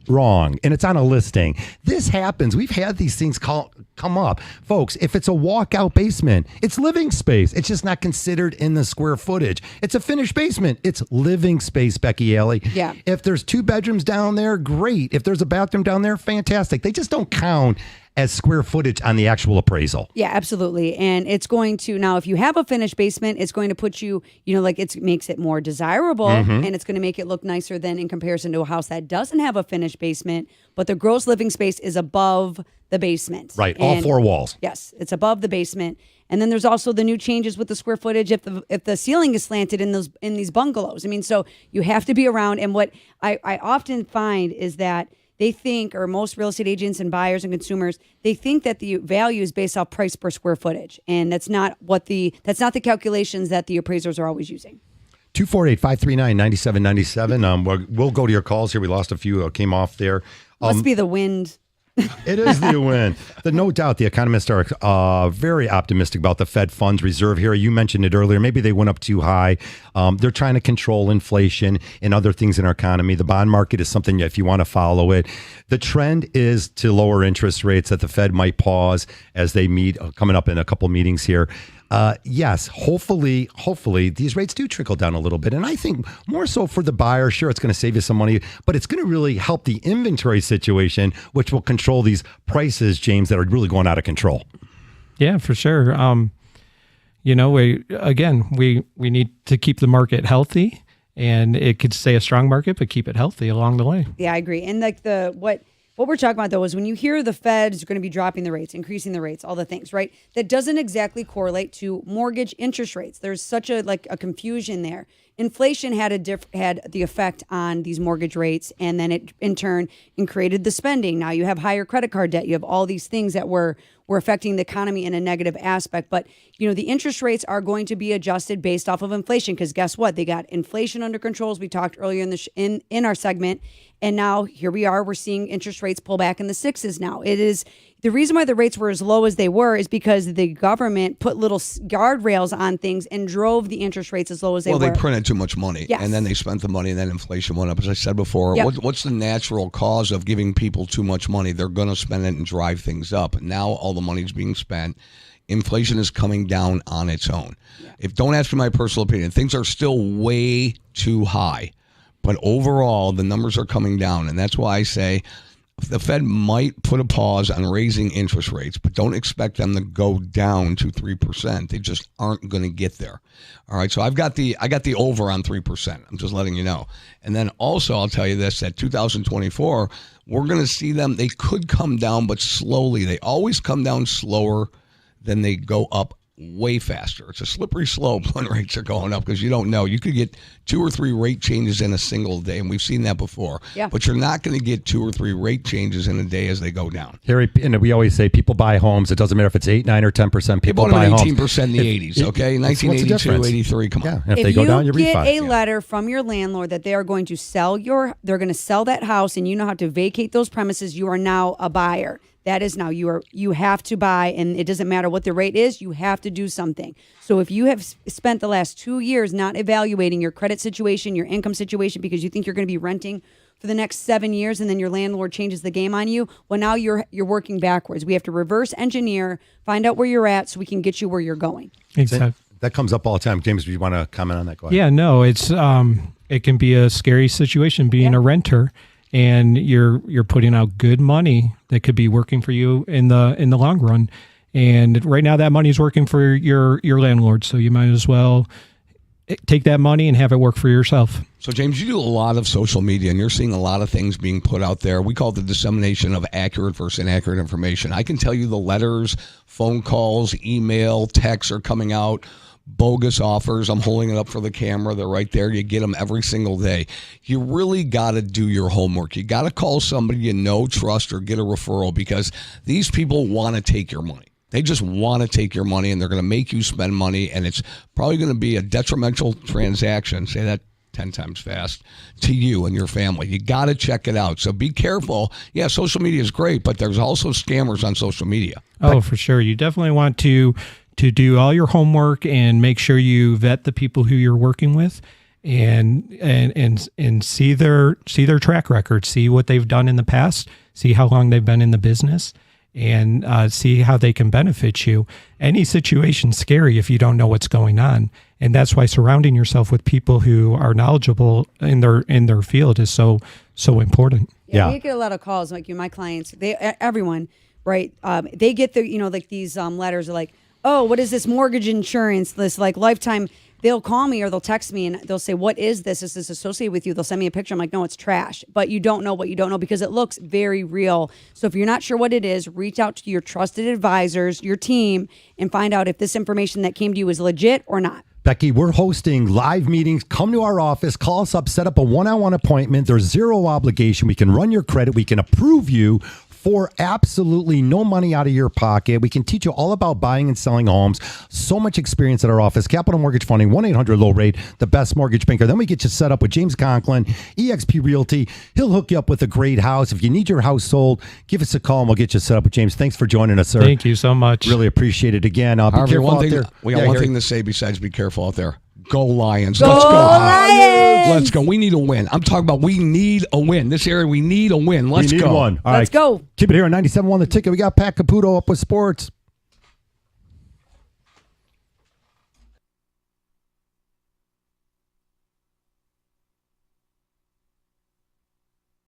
wrong, and it's on a listing. This happens. We've had these things come up. Folks, if it's a walkout basement, it's living space. It's just not considered in the square footage. It's a finished basement. It's living space, Becky Alley. Yeah. If there's 2 bedrooms down there, great. If there's a bathroom down there, fantastic. They just don't count as square footage on the actual appraisal. Yeah, absolutely. And it's going to, now if you have a finished basement, it's going to put you, it makes it more desirable, and it's going to make it look nicer than in comparison to a house that doesn't have a finished basement, but the gross living space is above the basement. Right, all 4 walls. Yes, it's above the basement. And then there's also the new changes with the square footage if the ceiling is slanted in these bungalows. I mean, so you have to be around. And what I often find is that they think, or most real estate agents and buyers and consumers, they think that the value is based off price per square footage. And that's not the calculations that the appraisers are always using. 248-539-9797. We'll go to your calls here. We lost a few, came off there. Must be the wind. It is the win. No doubt the economists are very optimistic about the Fed funds reserve here. You mentioned it earlier. Maybe they went up too high. They're trying to control inflation and other things in our economy. The bond market is something, if you want to follow it. The trend is to lower interest rates, that the Fed might pause as they meet, coming up in a couple meetings here. Yes, hopefully these rates do trickle down a little bit. And I think more so for the buyer, sure, it's going to save you some money, but it's going to really help the inventory situation, which will control these prices, James, that are really going out of control. Yeah, for sure. We need to keep the market healthy, and it could stay a strong market, but keep it healthy along the way. Yeah, I agree. And what we're talking about, though, is when you hear the Fed is going to be dropping the rates, increasing the rates, all the things, right? That doesn't exactly correlate to mortgage interest rates. There's such a confusion there. Inflation had the effect on these mortgage rates, and then it in turn created the spending. Now you have higher credit card debt. You have all these things that were affecting the economy in a negative aspect. But the interest rates are going to be adjusted based off of inflation, because guess what? They got inflation under control, as we talked earlier in our segment. And now here we are, we're seeing interest rates pull back in the 6s now. It is the reason why the rates were as low as they were is because the government put little guardrails on things and drove the interest rates as low as they were. Well, they printed too much money, yes. And then they spent the money, and then inflation went up. As I said before, yep. What's the natural cause of giving people too much money? They're going to spend it and drive things up. Now all the money's being spent. Inflation is coming down on its own. Yeah. Don't ask me my personal opinion. Things are still way too high. But overall, the numbers are coming down, and that's why I say the Fed might put a pause on raising interest rates, but don't expect them to go down to 3%. They just aren't going to get there. All right, so I got the over on 3%. I'm just letting you know. And then also, I'll tell you this: that 2024, we're going to see them. They could come down, but slowly. They always come down slower than they go up way faster. It's a slippery slope when rates are going up because you don't know. You could get 2 or 3 rate changes in a single day, and we've seen that before. Yeah. But you're not going to get 2 or 3 rate changes in a day as they go down. Harry, and we always say people buy homes. It doesn't matter if it's 8, 9, or 10%. People They bought buy them homes. 18% in the 80s, okay? what's the 1982, difference? 83, come on. Yeah, if If they go you down, you get refi. a letter from your landlord that they are going to they're going to sell that house, and you know how to vacate those premises, you are now a buyer. That is now you have to buy, and it doesn't matter what the rate is, you have to do something. So if you have spent the last 2 years not evaluating your credit situation, your income situation, because you think you're going to be renting for the next 7 years, and then your landlord changes the game on you, well, now you're working backwards. We have to reverse engineer, find out where you're at, so we can get you where you're going. Exactly. That comes up all the time. James, do you want to comment on that? Go ahead. Yeah, no, it's it can be a scary situation being a renter, and you're putting out good money that could be working for you in the long run. And right now that money is working for your landlord, so you might as well take that money and have it work for yourself. So, James, you do a lot of social media, and you're seeing a lot of things being put out there. We call it the dissemination of accurate versus inaccurate information. I can tell you the letters, phone calls, email, texts are coming out, bogus offers. I'm holding it up for the camera. They're right there. You get them every single day. You really got to do your homework. You got to call somebody you know, trust, or get a referral, because these people want to take your money. They just want to take your money, and they're going to make you spend money, and it's probably going to be a detrimental transaction. Say that 10 times fast to you and your family. You got to check it out. So be careful. Yeah, social media is great, but there's also scammers on social media. Oh, for sure. You definitely want to do all your homework and make sure you vet the people who you're working with, and see their track record, see what they've done in the past, see how long they've been in the business, and see how they can benefit you. Any situation's scary if you don't know what's going on, and that's why surrounding yourself with people who are knowledgeable in their field is so important. Yeah. We get a lot of calls, like my clients, everyone, right? They get these letters are like, oh, what is this mortgage insurance? This like lifetime. They'll call me or they'll text me and they'll say, what is this? Is this associated with you? They'll send me a picture. I'm like, no, it's trash. But you don't know what you don't know because it looks very real. So if you're not sure what it is, reach out to your trusted advisors, your team, and find out if this information that came to you is legit or not. Becky, we're hosting live meetings. Come to our office, call us up, set up a one-on-one appointment. There's zero obligation. We can run your credit. We can approve you for absolutely no money out of your pocket. We can teach you all about buying and selling homes. So much experience at our office. Capital Mortgage Funding, 1-800-LOW-RATE, the best mortgage banker. Then we get you set up with James Conklin, eXp Realty. He'll hook you up with a great house. If you need your house sold, give us a call and we'll get you set up with James. Thanks for joining us, sir. Thank you so much. Really appreciate it again. Be Harvey, careful out there. We got one thing to say besides be careful out there. Go Lions. Go Let's go. Lions! Let's go. We need a win. I'm talking about we need a win. This area, we need a win. Let's We need go. one. All Let's right. go. Keep it here on 97.1 The Ticket. We got Pat Caputo up with sports.